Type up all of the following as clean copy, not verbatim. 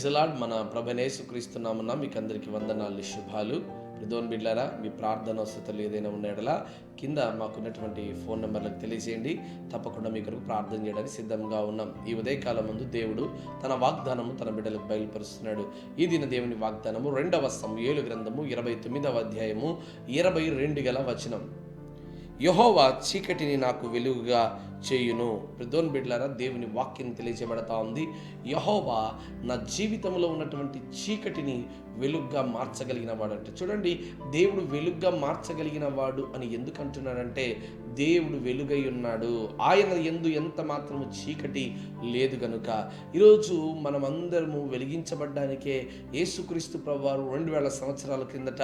Praise the lord. మన ప్రభువైన యేసుక్రీస్తు నామమున మీకు అందరికీ వందనాలు, శుభాలు. ప్రియమైన బిడ్డలారా, మీ ప్రార్థన అవసరతలు ఏదైనా ఉన్న యెడల కింద మాకున్నటువంటి ఫోన్ నెంబర్లకు తెలియజేయండి. తప్పకుండా మీ కొరకు ప్రార్థన చేయడానికి సిద్ధంగా ఉన్నాం. ఈ ఉదయకాలం ముందు దేవుడు తన వాగ్దానము తన బిడ్డలకు బయలుపరుస్తున్నాడు. ఈ దిన దేవుని వాగ్దానము 2వ సమూయేలు గ్రంథము 29వ అధ్యాయము 22 గల వచనం. యెహోవా చీకటిని నాకు వెలుగుగా చేయును. ప్రియమైన బిడ్డలారా, దేవుని వాక్యం తెలియజేయబడతా ఉంది. యెహోవా నా జీవితంలో ఉన్నటువంటి చీకటిని వెలుగుగా మార్చగలిగిన వాడు అంటే, చూడండి, దేవుడు వెలుగుగా మార్చగలిగిన వాడు అని ఎందుకు అంటున్నాడంటే, దేవుడు వెలుగై ఉన్నాడు, ఆయన యందు ఎంత మాత్రము చీకటి లేదు గనుక. ఈరోజు మనమందరము వెలిగించబడ్డానికే యేసుక్రీస్తు ప్రభువారు 2000 సంవత్సరాల క్రిందట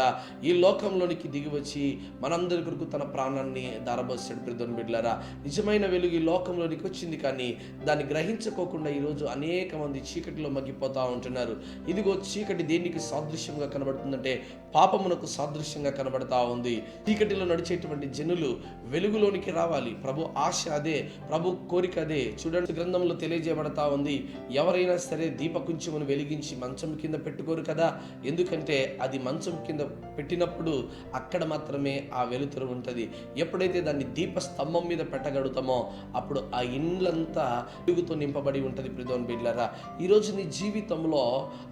ఈ లోకంలోనికి దిగివచ్చి మనందరి కొరకు తన ప్రాణాన్ని దారబోసాడు. ప్రియమైన బిడ్డలారా, నిజమైన వెలుగు ఈ లోకంలోనికి వచ్చింది, కానీ దాన్ని గ్రహించుకోకుండా ఈరోజు అనేక మంది చీకటిలో మగ్గిపోతూ ఉంటున్నారు. ఇదిగో చీకటి దేనికి సాదృశ్యంగా కనబడుతుందంటే పాపమునకు సాదృశ్యంగా కనబడతా ఉంది. చీకటిలో నడిచేటువంటి జనులు వెలుగులోనికి రావాలి. ప్రభు ఆశ అదే, ప్రభు కోరిక అదే. చూడండి, గ్రంథంలో తెలియజేయబడతా ఉంది, ఎవరైనా సరే దీపకుంచమును వెలిగించి మంచం కింద పెట్టుకోరు కదా. ఎందుకంటే అది మంచం కింద పెట్టినప్పుడు అక్కడ మాత్రమే ఆ వెలుతురు ఉంటుంది. ఎప్పుడైతే దాన్ని దీపస్తంభం మీద పెట్టగలుగుతామో అప్పుడు ఆ ఇండ్లంతా వెలుగుతో నింపబడి ఉంటుంది. ప్రియమైన బిడ్డలారా, ఈరోజు నీ జీవితంలో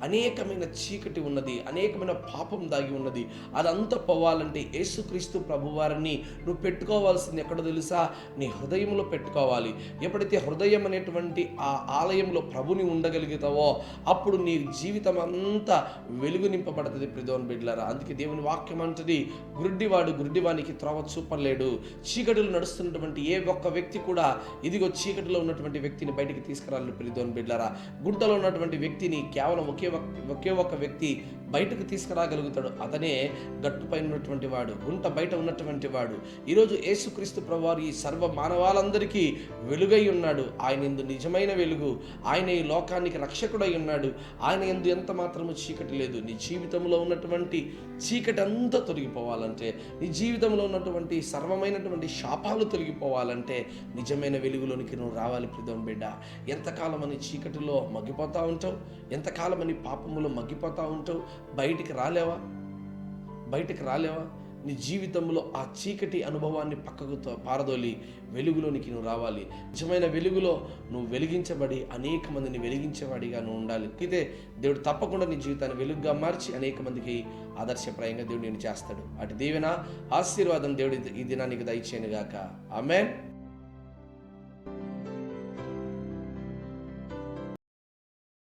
అనేకమైన చీకటి ఉన్నది, అనేకమైన పాపం దాగి ఉన్నది. అదంతా పోవాలంటే యేసుక్రీస్తు ప్రభువారిని నువ్వు పెట్టుకోవాల్సింది ఎక్కడో తెలుసా? నీ హృదయంలో పెట్టుకోవాలి. ఎప్పుడైతే హృదయం అనేటువంటి ఆ ఆలయంలో ప్రభుని ఉండగలుగుతావో అప్పుడు నీ జీవితం అంతా వెలుగు నింపబడుతుంది. ప్రియమైన బిడ్డలారా, అందుకే దేవుని వాక్యం అంటది, గుడ్డివాడు గుడ్డివానికి త్రోవ చూపలేడు. చీకటిలో నడుస్తున్నటువంటి ఏ ఒక్క వ్యక్తి కూడా ఇదిగో చీకటిలో ఉన్నటువంటి వ్యక్తిని బయటికి తీసుకురాలి. ప్రియమైన బిడ్డలారా, గుంటలో ఉన్నటువంటి వ్యక్తిని కేవలం ఒకే ఒక వ్యక్తి బయటకు తీసుకురాగలుగుతాడు. అతనే గట్టుపైన ఉన్నటువంటి వాడు, గుంట బయట ఉన్నటువంటి వాడు. ఈరోజు యేసుక్రీస్తు ప్రభువారు ఈ సర్వ మానవాళందరికీ వెలుగై ఉన్నాడు. ఆయన యందు నిజమైన వెలుగు, ఆయన ఈ లోకానికి రక్షకుడై ఉన్నాడు. ఆయన యందు ఎంత మాత్రము చీకటి లేదు. నీ జీవితంలో ఉన్నటువంటి చీకటి అంతా తొలగిపోవాలంటే, నీ జీవితంలో ఉన్నటువంటి సర్వమైనటువంటి శాపాలు తొలగిపోవాలంటే నిజమైన వెలుగులోనికి నువ్వు రావాలి. ప్రియమైన బిడ్డ, ఎంతకాలం అని చీకటిలో మగ్గిపోతూ ఉంటావు, ఎంతకాలం అని పాపములో మగ్గిపోతూ ఉంటావు. బయటికి రాలేవా? నీ జీవితంలో ఆ చీకటి అనుభవాన్ని పక్కకు పారదోలి వెలుగులోనికి నువ్వు రావాలి. నిజమైన వెలుగులో నువ్వు వెలిగించబడి అనేక మందిని వెలిగించేవాడిగా నువ్వు ఉండాలి. అయితే దేవుడు తప్పకుండా నీ జీవితాన్ని వెలుగుగా మార్చి అనేక మందికి ఆదర్శప్రాయంగా దేవుడు నేను చేస్తాడు. అటు దీవెన ఆశీర్వాదం దేవుడి ఈ దినానికి దయచేయను గాక. ఆమేన్.